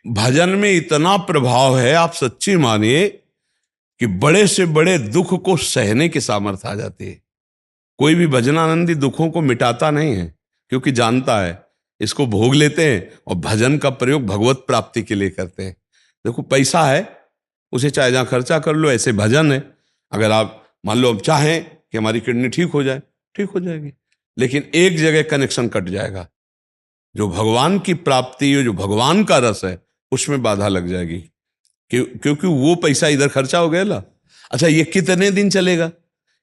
भजन में इतना प्रभाव है, आप सच्ची मानिए कि बड़े से बड़े दुख को सहने की सामर्थ्य आ जाती है। कोई भी भजनानंदी दुखों को मिटाता नहीं है, क्योंकि जानता है इसको भोग लेते हैं और भजन का प्रयोग भगवत प्राप्ति के लिए करते हैं। देखो पैसा है, उसे चाहे जहाँ खर्चा कर लो, ऐसे भजन है। अगर आप मान लो, अब चाहें कि हमारी किडनी ठीक हो जाए, ठीक हो जाएगी, लेकिन एक जगह कनेक्शन कट जाएगा, जो भगवान की प्राप्ति, जो भगवान का रस है, उसमें बाधा लग जाएगी। क्योंकि वो पैसा इधर खर्चा हो गया ना। अच्छा, ये कितने दिन चलेगा?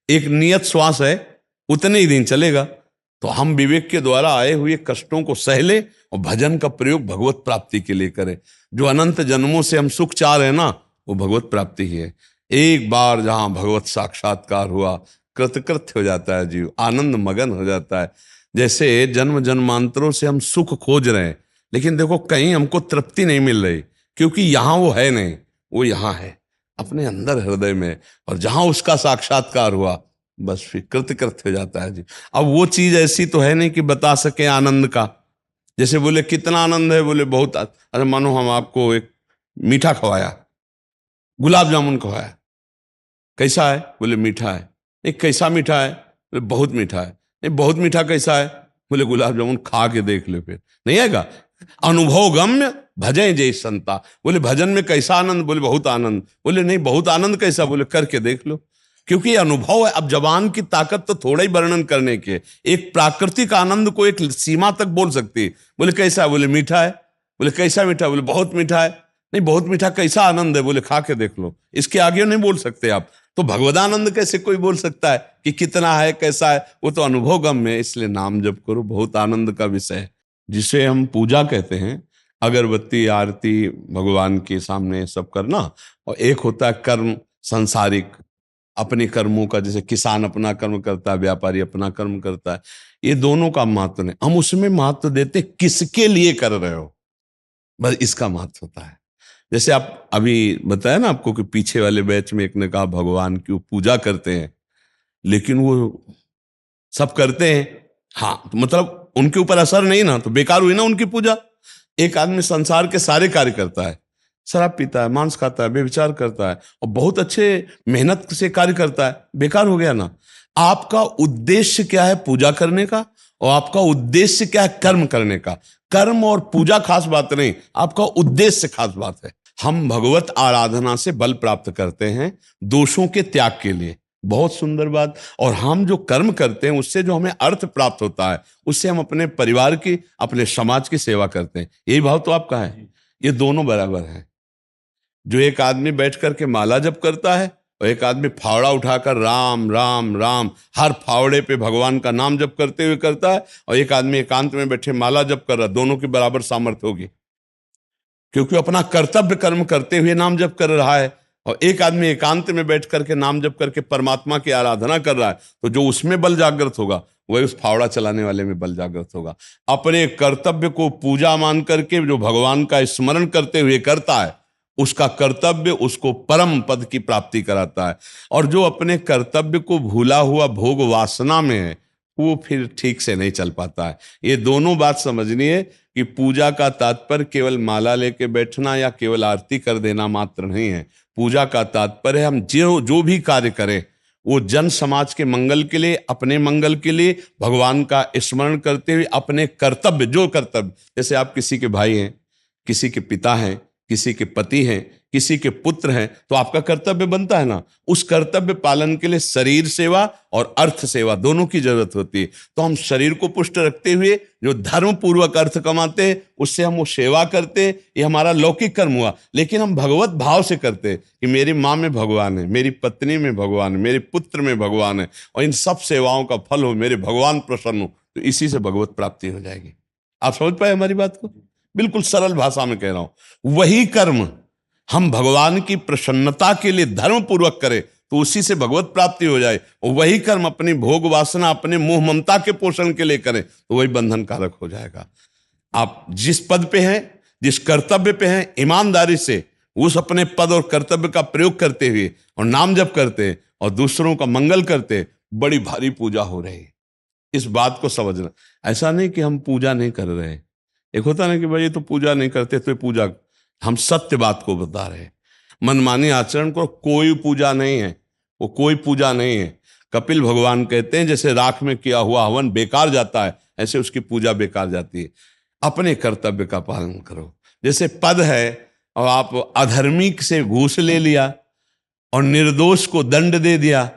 एक नियत श्वास है, उतने ही दिन चलेगा। तो हम विवेक के द्वारा आए हुए कष्टों को सह ले और भजन का प्रयोग भगवत प्राप्ति के लिए करें। जो अनंत जन्मों से हम सुख चाह रहे हैं ना, वो भगवत प्राप्ति ही है। एक बार जहां भगवत साक्षात्कार हुआ, कृतकृत्य हो जाता है जीव, आनंद मगन हो जाता है। जैसे जन्म जन्मांतरों से हम सुख खोज रहे हैं, लेकिन देखो कहीं हमको तृप्ति नहीं मिल रही, क्योंकि यहां वो है नहीं, वो यहां है अपने अंदर हृदय में। और जहां उसका साक्षात्कार हुआ, बस फिर कृतकृत्य हो जाता है जी। अब वो चीज ऐसी तो है नहीं कि बता सके आनंद का। जैसे बोले कितना आनंद है, बोले बहुत। अरे मानो हम आपको एक मीठा खवाया, गुलाब जामुन खवाया, कैसा है? बोले मीठा है। नहीं, कैसा मीठा है? बोले बहुत मीठा है। नहीं, बहुत मीठा कैसा है? बोले गुलाब जामुन खा के देख ले, फिर नहीं आएगा। अनुभव गम्य भजय जय संता। बोले भजन में कैसा आनंद? बोले बहुत आनंद। बोले नहीं, बहुत आनंद कैसा? बोले करके देख लो। क्योंकि ये अनुभव है। अब जबान की ताकत तो थोड़ा ही वर्णन करने के, एक प्राकृतिक आनंद को एक सीमा तक बोल सकती है। बोले कैसा है? बोले मीठा है। बोले कैसा मीठा? बोले बहुत मीठा है। नहीं, बहुत मीठा कैसा आनंद है? बोले खा के देख लो। इसके आगे नहीं बोल सकते आप। तो भगवदानंद कैसे कोई बोल सकता है कि कितना है, कैसा है? वो तो अनुभव गम है। इसलिए नाम जप करो, बहुत आनंद का विषय है, जिसे हम पूजा कहते हैं। अगरबत्ती आरती भगवान के सामने सब करना, और एक होता है कर्म संसारिक, अपने कर्मों का। जैसे किसान अपना कर्म करता है, व्यापारी अपना कर्म करता है। ये दोनों का महत्व नहीं, हम उसमें महत्व देते किसके लिए कर रहे हो, बस इसका महत्व होता है। जैसे आप अभी बताया ना आपको कि पीछे वाले बैच में एक ने कहा भगवान की वो पूजा करते हैं, लेकिन वो सब करते हैं, हाँ, तो मतलब उनके ऊपर असर नहीं ना, तो बेकार हुई ना उनकी पूजा। एक आदमी संसार के सारे कार्य करता है, शराब पीता है, मांस खाता है, व्यभिचार करता है, और बहुत अच्छे मेहनत से कार्य करता है, बेकार हो गया ना। आपका उद्देश्य क्या है पूजा करने का, और आपका उद्देश्य क्या है कर्म करने का। कर्म और पूजा खास बात नहीं, आपका उद्देश्य खास बात है। हम भगवत आराधना से बल प्राप्त करते हैं दोषों के त्याग के लिए, बहुत सुंदर बात। और हम जो कर्म करते हैं उससे जो हमें अर्थ प्राप्त होता है, उससे हम अपने परिवार की, अपने समाज की सेवा करते हैं। यही भाव तो आपका है। ये दोनों बराबर हैं। जो एक आदमी बैठ करके माला जप करता है, और एक आदमी फावड़ा उठाकर राम राम राम हर फावड़े पे भगवान का नाम जप करते हुए करता है, और एक आदमी एकांत में बैठे माला जप कर रहा, दोनों की बराबर सामर्थ्य होगी, क्योंकि अपना कर्तव्य कर्म करते हुए नाम जप कर रहा है। और एक आदमी एकांत में बैठ करके नाम जप करके परमात्मा की आराधना कर रहा है, तो जो उसमें बल जागृत होगा वही उस फावड़ा चलाने वाले में बल जागृत होगा। अपने कर्तव्य को पूजा मान करके जो भगवान का स्मरण करते हुए करता है, उसका कर्तव्य उसको परम पद की प्राप्ति कराता है। और जो अपने कर्तव्य को भूला हुआ भोग वासना में है, वो फिर ठीक से नहीं चल पाता है। ये दोनों बात समझनी है कि पूजा का तात्पर्य केवल माला लेके बैठना या केवल आरती कर देना मात्र नहीं है। पूजा का तात्पर्य हम जो जो भी कार्य करें, वो जन समाज के मंगल के लिए, अपने मंगल के लिए, भगवान का स्मरण करते हुए अपने कर्तव्य, जो कर्तव्य, जैसे आप किसी के भाई हैं, किसी के पिता हैं, किसी के पति हैं, किसी के पुत्र हैं, तो आपका कर्तव्य बनता है ना। उस कर्तव्य पालन के लिए शरीर सेवा और अर्थ सेवा दोनों की जरूरत होती है। तो हम शरीर को पुष्ट रखते हुए जो धर्म पूर्वक अर्थ कमाते हैं, उससे हम वो सेवा करते हैं, ये हमारा लौकिक कर्म हुआ। लेकिन हम भगवत भाव से करते हैं कि मेरी माँ में भगवान है, मेरी पत्नी में भगवान है, मेरे पुत्र में भगवान है, और इन सब सेवाओं का फल हो मेरे भगवान प्रसन्न हो, तो इसी से भगवत प्राप्ति हो जाएगी। आप समझ पाए हमारी बात को? बिल्कुल सरल भाषा में कह रहा हूं। वही कर्म हम भगवान की प्रसन्नता के लिए धर्म पूर्वक करें, तो उसी से भगवत प्राप्ति हो जाए। और वही कर्म अपनी भोग वासना, अपने मोह ममता के पोषण के लिए करें, तो वही बंधन कारक हो जाएगा। आप जिस पद पे हैं, जिस कर्तव्य पे हैं, ईमानदारी से उस अपने पद और कर्तव्य का प्रयोग करते हुए और नाम जप करते और दूसरों का मंगल करते, बड़ी भारी पूजा हो रही है। इस बात को समझना। ऐसा नहीं कि हम पूजा नहीं कर रहे हैं, एक होता ना कि भाई ये तो पूजा नहीं करते, तो ये पूजा, हम सत्य बात को बता रहे हैं। मनमानी आचरण को कोई पूजा नहीं है, वो कोई पूजा नहीं है। कपिल भगवान कहते हैं जैसे राख में किया हुआ हवन बेकार जाता है, ऐसे उसकी पूजा बेकार जाती है। अपने कर्तव्य का पालन करो। जैसे पद है और आप अधर्मी से घूस ले लिया और निर्दोष को दंड दे दिया,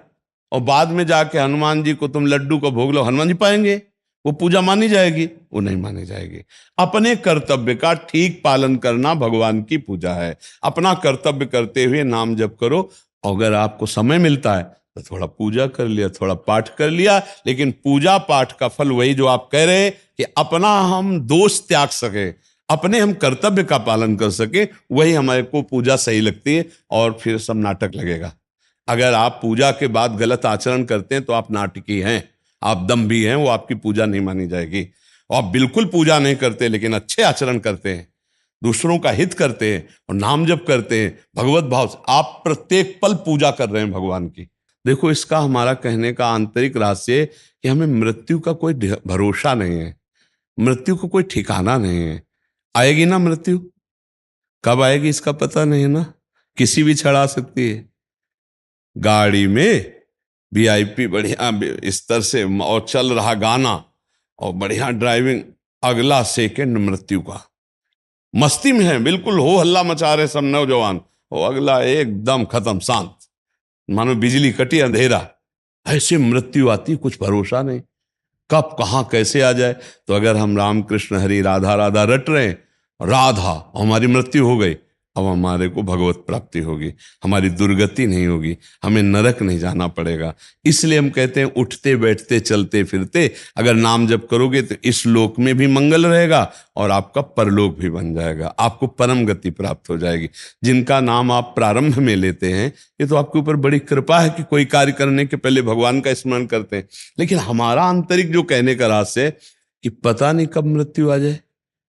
और बाद में जाके हनुमान जी को तुम लड्डू को भोग लो, हनुमान जी पाएंगे? वो पूजा मानी जाएगी? वो नहीं मानी जाएगी। अपने कर्तव्य का ठीक पालन करना भगवान की पूजा है। अपना कर्तव्य करते हुए नाम जप करो। अगर आपको समय मिलता है तो थोड़ा पूजा कर लिया, थोड़ा पाठ कर लिया, लेकिन पूजा पाठ का फल वही जो आप कह रहे हैं कि अपना हम दोष त्याग सके, अपने हम कर्तव्य का पालन कर सके, वही हमारे को पूजा सही लगती है। और फिर सब नाटक लगेगा। अगर आप पूजा के बाद गलत आचरण करते हैं तो आप नाटकी हैं, आप दम्भी हैं, वो आपकी पूजा नहीं मानी जाएगी। और आप बिल्कुल पूजा नहीं करते लेकिन अच्छे आचरण करते हैं, दूसरों का हित करते हैं और नाम जप करते हैं भगवत भाव से, आप प्रत्येक पल पूजा कर रहे हैं भगवान की। देखो, इसका हमारा कहने का आंतरिक रहस्य है कि हमें मृत्यु का कोई भरोसा नहीं है, मृत्यु को कोई ठिकाना नहीं है। आएगी ना मृत्यु, कब आएगी इसका पता नहीं ना, किसी भी क्षण आ सकती है। गाड़ी में वीआईपी बढ़िया स्तर से और चल रहा गाना और बढ़िया ड्राइविंग, अगला सेकंड मृत्यु का, मस्ती में है, बिल्कुल हो हल्ला मचा रहे सब नौजवान, और अगला एकदम खत्म, शांत, मानो बिजली कटी, अंधेरा। ऐसे मृत्यु आती, कुछ भरोसा नहीं, कब कहाँ कैसे आ जाए। तो अगर हम राम कृष्ण हरि राधा राधा रट रहे हैं, राधा हमारी मृत्यु हो गई, अब हमारे को भगवत प्राप्ति होगी, हमारी दुर्गति नहीं होगी, हमें नरक नहीं जाना पड़ेगा। इसलिए हम कहते हैं उठते बैठते चलते फिरते अगर नाम जप करोगे तो इस लोक में भी मंगल रहेगा और आपका परलोक भी बन जाएगा, आपको परम गति प्राप्त हो जाएगी। जिनका नाम आप प्रारंभ में लेते हैं, ये तो आपके ऊपर बड़ी कृपा है कि कोई कार्य करने के पहले भगवान का स्मरण करते हैं। लेकिन हमारा आंतरिक जो कहने का रहस्य है कि पता नहीं कब मृत्यु आ जाए,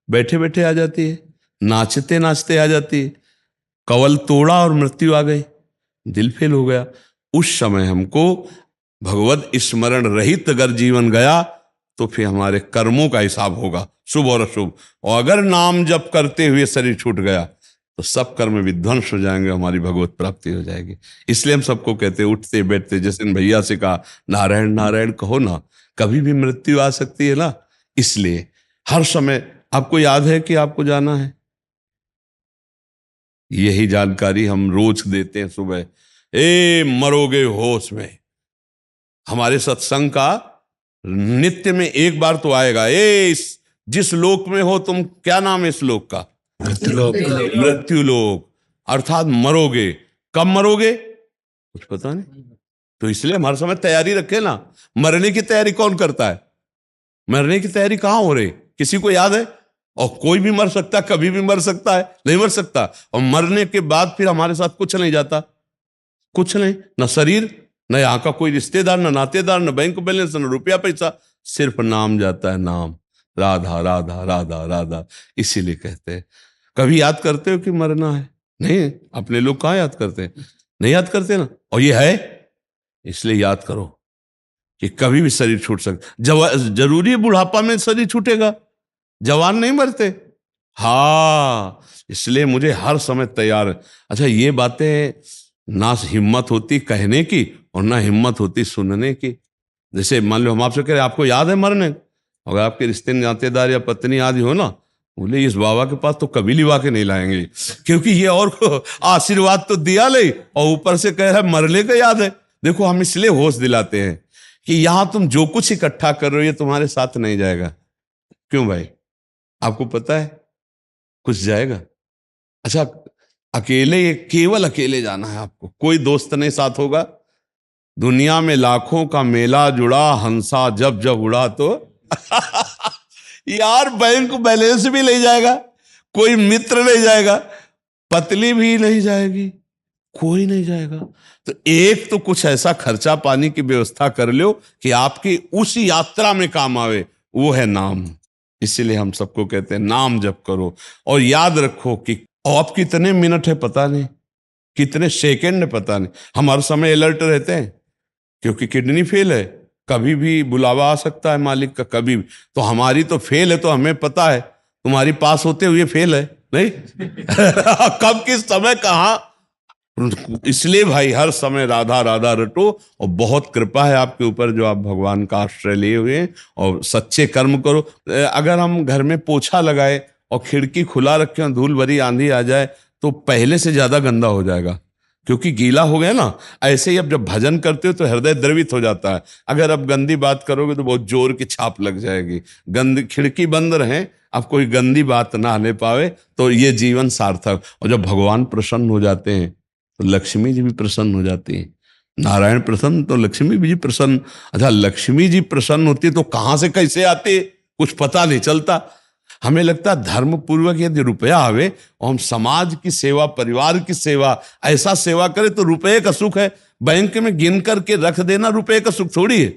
बैठे बैठे आ जाती है, नाचते नाचते आ जाती है, कवल तोड़ा और मृत्यु आ गई, दिल फेल हो गया। उस समय हमको भगवत स्मरण रहित अगर जीवन गया तो फिर हमारे कर्मों का हिसाब होगा, शुभ और अशुभ। और अगर नाम जप करते हुए शरीर छूट गया तो सब कर्म विध्वंस हो जाएंगे, हमारी भगवत प्राप्ति हो जाएगी। इसलिए हम सबको कहते हैं उठते बैठते, जैसे भैया से कहा नारायण नारायण कहो ना, कभी भी मृत्यु आ सकती है ना। इसलिए हर समय आपको याद है कि आपको जाना है, यही जानकारी हम रोज देते हैं सुबह, ए मरोगे होश में। हमारे सत्संग का नित्य में एक बार तो आएगा, जिस लोक में हो तुम, क्या नाम है इस लोक का? मृत्यु लोक, अर्थात मरोगे। कब मरोगे कुछ पता नहीं, तो इसलिए हम हर समय तैयारी रखें ना। मरने की तैयारी कौन करता है? मरने की तैयारी कहां हो रही, किसी को याद है? और कोई भी मर सकता है, कभी भी मर सकता है, नहीं मर सकता। और मरने के बाद फिर हमारे साथ कुछ नहीं जाता, कुछ नहीं, न शरीर, न यहाँ का कोई रिश्तेदार, न नातेदार, न बैंक बैलेंस, न रुपया पैसा, सिर्फ नाम जाता है, नाम, राधा राधा राधा राधा। इसीलिए कहते हैं, कभी याद करते हो कि मरना है? नहीं, अपने लोग कहाँ याद करते हैं, नहीं याद करते ना। और ये है, इसलिए याद करो कि कभी भी शरीर छूट सकता। जरूरी बुढ़ापा में शरीर छूटेगा, जवान नहीं मरते। हाँ, इसलिए मुझे हर समय तैयार है। अच्छा, ये बातें ना हिम्मत होती कहने की और ना हिम्मत होती सुनने की। जैसे मान लो हम आपसे कह रहे आपको याद है मरने, अगर आपके रिश्ते नातेदार या पत्नी आदि हो ना, बोले इस बाबा के पास तो कभी लिवा के नहीं लाएंगे, क्योंकि ये और आशीर्वाद तो दिया ले और ऊपर से कह रहा है मरने का याद है। देखो, हम इसलिए होश दिलाते हैं कि यहां तुम जो कुछ इकट्ठा कर रहे हो ये तुम्हारे साथ नहीं जाएगा। क्यों भाई, आपको पता है कुछ जाएगा? अच्छा, अकेले, केवल अकेले जाना है आपको, कोई दोस्त नहीं साथ होगा। दुनिया में लाखों का मेला जुड़ा, हंसा जब जब उड़ा तो यार बैंक बैलेंस भी नहीं जाएगा, कोई मित्र नहीं जाएगा, पत्नी भी नहीं जाएगी, कोई नहीं जाएगा। तो एक तो कुछ ऐसा खर्चा पानी की व्यवस्था कर लो कि आपकी उस यात्रा में काम आवे, वो है नाम। इसीलिए हम सबको कहते हैं नाम जप करो। और याद रखो कि आप कितने मिनट है पता नहीं, कितने सेकंड है पता नहीं। हम हर समय अलर्ट रहते हैं क्योंकि किडनी फेल है, कभी भी बुलावा आ सकता है मालिक का, कभी भी। तो हमारी तो फेल है तो हमें पता है, तुम्हारी पास होते हुए फेल है नहीं। कब किस समय कहाँ। इसलिए भाई हर समय राधा राधा रटो, और बहुत कृपा है आपके ऊपर जो आप भगवान का आश्रय लिए हुए हैं, और सच्चे कर्म करो। अगर हम घर में पोछा लगाए और खिड़की खुला रखें और धूल भरी आंधी आ जाए तो पहले से ज्यादा गंदा हो जाएगा, क्योंकि गीला हो गया ना। ऐसे ही अब जब भजन करते हो तो हृदय द्रवित हो जाता है। अगर अब गंदी बात करोगे तो बहुत जोर की छाप लग जाएगी। खिड़की बंद रहे, अब कोई गंदी बात ना आने पावे, तो ये जीवन सार्थक। और जब भगवान प्रसन्न हो जाते हैं तो लक्ष्मी जी भी प्रसन्न हो जाती है। नारायण प्रसन्न तो लक्ष्मी जी प्रसन्न। अच्छा, लक्ष्मी जी प्रसन्न होती है तो कहाँ से कैसे आते कुछ पता नहीं चलता। हमें लगता है धर्म पूर्वक यदि रुपया आवे और हम समाज की सेवा, परिवार की सेवा, ऐसा सेवा करें तो रुपये का सुख है। बैंक में गिन करके रख देना रुपये का सुख थोड़ी है।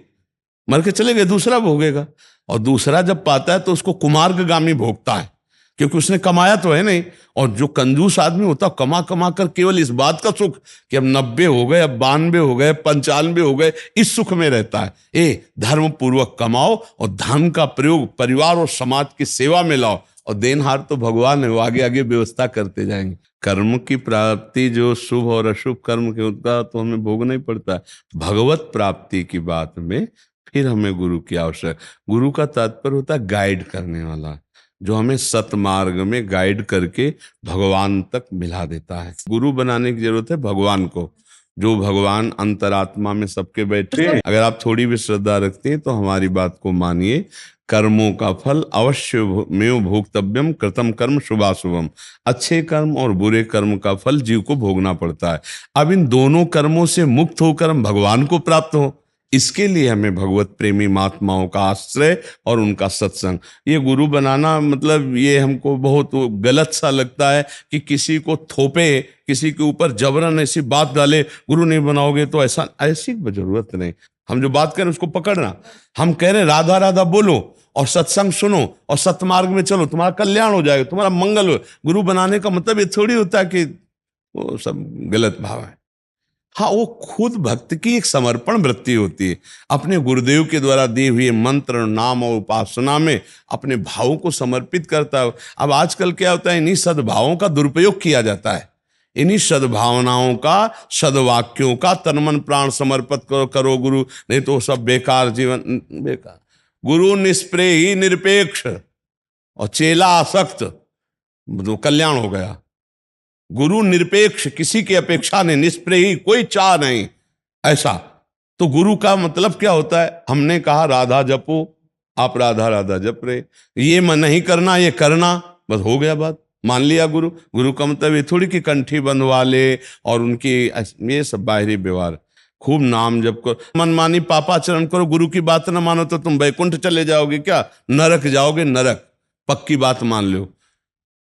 मर के चले गए, दूसरा भोगेगा। और दूसरा जब पाता है तो उसको कुमार्गगामी भोगता है, क्योंकि उसने कमाया तो है नहीं। और जो कंजूस आदमी होता है कमा कमा कर केवल इस बात का सुख कि अब 90 हो गए, अब 92 हो गए, 95 हो गए, इस सुख में रहता है। धर्म पूर्वक कमाओ और धन का प्रयोग परिवार और समाज की सेवा में लाओ, और देनहार तो भगवान है, वो आगे आगे व्यवस्था करते जाएंगे। कर्म की प्राप्ति जो शुभ और अशुभ कर्म के होता तो हमें भोगना ही पड़ता है। भगवत प्राप्ति की बात में फिर हमें गुरु की आवश्यक। गुरु का तात्पर्य होता है गाइड करने वाला, जो हमें सतमार्ग में गाइड करके भगवान तक मिला देता है। गुरु बनाने की जरूरत है भगवान को, जो भगवान अंतरात्मा में सबके बैठे। अगर आप थोड़ी भी श्रद्धा रखते हैं तो हमारी बात को मानिए। कर्मों का फल अवश्य में भोक्तव्यम, कृतम कर्म शुभाशुभम। अच्छे कर्म और बुरे कर्म का फल जीव को भोगना पड़ता है। अब इन दोनों कर्मों से मुक्त होकर हम भगवान को प्राप्त हो, इसके लिए हमें भगवत प्रेमी महात्माओं का आश्रय और उनका सत्संग। ये गुरु बनाना मतलब ये हमको बहुत गलत सा लगता है कि किसी को थोपे, किसी के ऊपर जबरन ऐसी बात डाले, गुरु नहीं बनाओगे तो ऐसा। ऐसी जरूरत नहीं। हम जो बात करें उसको पकड़ना। हम कह रहे राधा राधा बोलो और सत्संग सुनो और सतमार्ग में चलो, तुम्हारा कल्याण हो जाएगा, तुम्हारा मंगल हो। गुरु बनाने का मतलब ये थोड़ी होता है कि वो सब गलत भाव है। हाँ, वो खुद भक्त की एक समर्पण वृत्ति होती है। अपने गुरुदेव के द्वारा दिए हुए मंत्र, नाम और उपासना में अपने भावों को समर्पित करता है। अब आजकल क्या होता है, इन्हीं सद्भावों का दुरुपयोग किया जाता है। इन्हीं सद्भावनाओं का, सद्वाक्यों का तन मन प्राण समर्पित करो गुरु, नहीं तो सब बेकार, जीवन बेकार। गुरु निष्प्रेयी निरपेक्ष और चेला आसक्त, तो कल्याण हो गया। गुरु निरपेक्ष, किसी की अपेक्षा नहीं, निष्प्रेयी, कोई चाह नहीं, ऐसा। तो गुरु का मतलब क्या होता है? हमने कहा राधा जपो, आप राधा राधा जप रहे, ये मन नहीं करना, ये करना, बस हो गया बात, मान लिया गुरु। गुरु का मतलब ये थोड़ी कि कंठी बंधवा ले और उनकी ये सब बाहरी व्यवहार। खूब नाम जप करो, मनमानी पापाचरण करो, गुरु की बात ना मानो तो तुम वैकुंठ चले जाओगे, क्या नरक जाओगे, नरक, पक्की बात मान लो।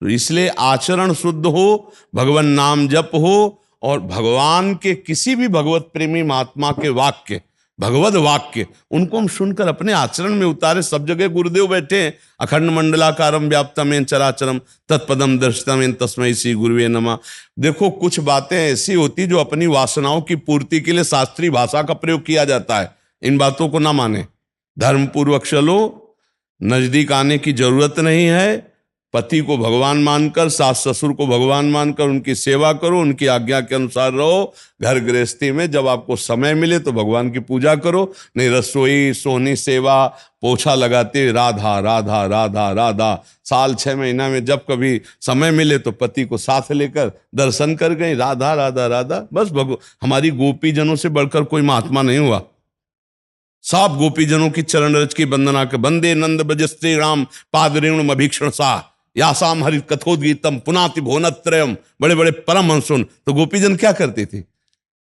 तो इसलिए आचरण शुद्ध हो, भगवान नाम जप हो, और भगवान के किसी भी भगवत प्रेमी महात्मा के वाक्य, भगवत वाक्य, उनको हम सुनकर अपने आचरण में उतारे। सब जगह गुरुदेव बैठे हैं, अखंड मंडलाकारम व्याप्तम चराचरम तत्पदम दर्शितम तस्मै श्री गुरुवे नमः। देखो, कुछ बातें ऐसी होती जो अपनी वासनाओं की पूर्ति के लिए शास्त्रीय भाषा का प्रयोग किया जाता है। इन बातों को ना माने, धर्म पूर्वक चलो, नजदीक आने की जरूरत नहीं है। पति को भगवान मानकर, सास ससुर को भगवान मानकर उनकी सेवा करो, उनकी आज्ञा के अनुसार रहो। घर गृहस्थी में जब आपको समय मिले तो भगवान की पूजा करो, नहीं रसोई सोहनी सेवा, पोछा लगाते राधा राधा राधा राधा। साल 6 महीना में जब कभी समय मिले तो पति को साथ लेकर दर्शन कर गए, राधा राधा राधा। बस हमारी गोपीजनों से बढ़कर कोई महात्मा नहीं हुआ। सब गोपीजनों की चरण रज की वंदना के, वंदे नंद ब्रज श्री राम पाद रेणु अभीक्षण सा यासाम हरि कथोद्गीतम पुनाति भुवनत्रयम। बड़े बड़े परम हंसुन। तो गोपीजन क्या करते थे?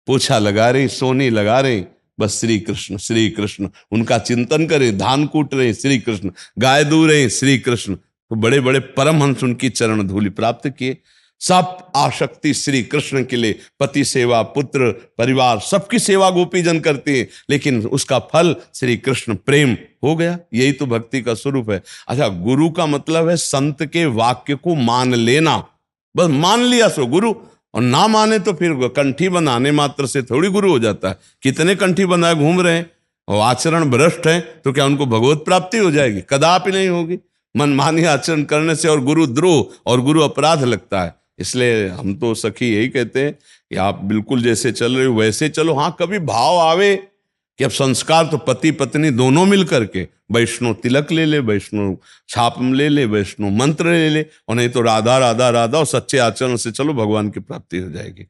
पोछा लगा रहे, सोनी लगा रहे, बस श्री कृष्ण उनका चिंतन करें, धान कूट रहे श्री कृष्ण, गाय दू रहे श्री कृष्ण। तो बड़े बड़े परम हंस उनकी चरण धूलि प्राप्त किए। सब आसक्ति श्री कृष्ण के लिए, पति सेवा, पुत्र परिवार सबकी सेवा गोपीजन करते हैं, लेकिन उसका फल श्री कृष्ण प्रेम हो गया। यही तो भक्ति का स्वरूप है। अच्छा, गुरु का मतलब है संत के वाक्य को मान लेना। बस मान लिया सो गुरु, और ना माने तो फिर कंठी बनाने मात्र से थोड़ी गुरु हो जाता है। कितने कंठी बनाए घूम रहे हैं और आचरण भ्रष्ट है, तो क्या उनको भगवत प्राप्ति हो जाएगी? कदापि नहीं होगी। मनमानी आचरण करने से और गुरुद्रोह और गुरु अपराध लगता है। इसलिए हम तो सखी यही कहते हैं कि आप बिल्कुल जैसे चल रहे हो वैसे चलो। हाँ, कभी भाव आवे कि अब संस्कार तो पति पत्नी दोनों मिल करके, वैष्णव तिलक ले ले, वैष्णव छाप ले ले, वैष्णव मंत्र ले ले, और नहीं तो राधा राधा राधा और सच्चे आचरण से चलो, भगवान की प्राप्ति हो जाएगी।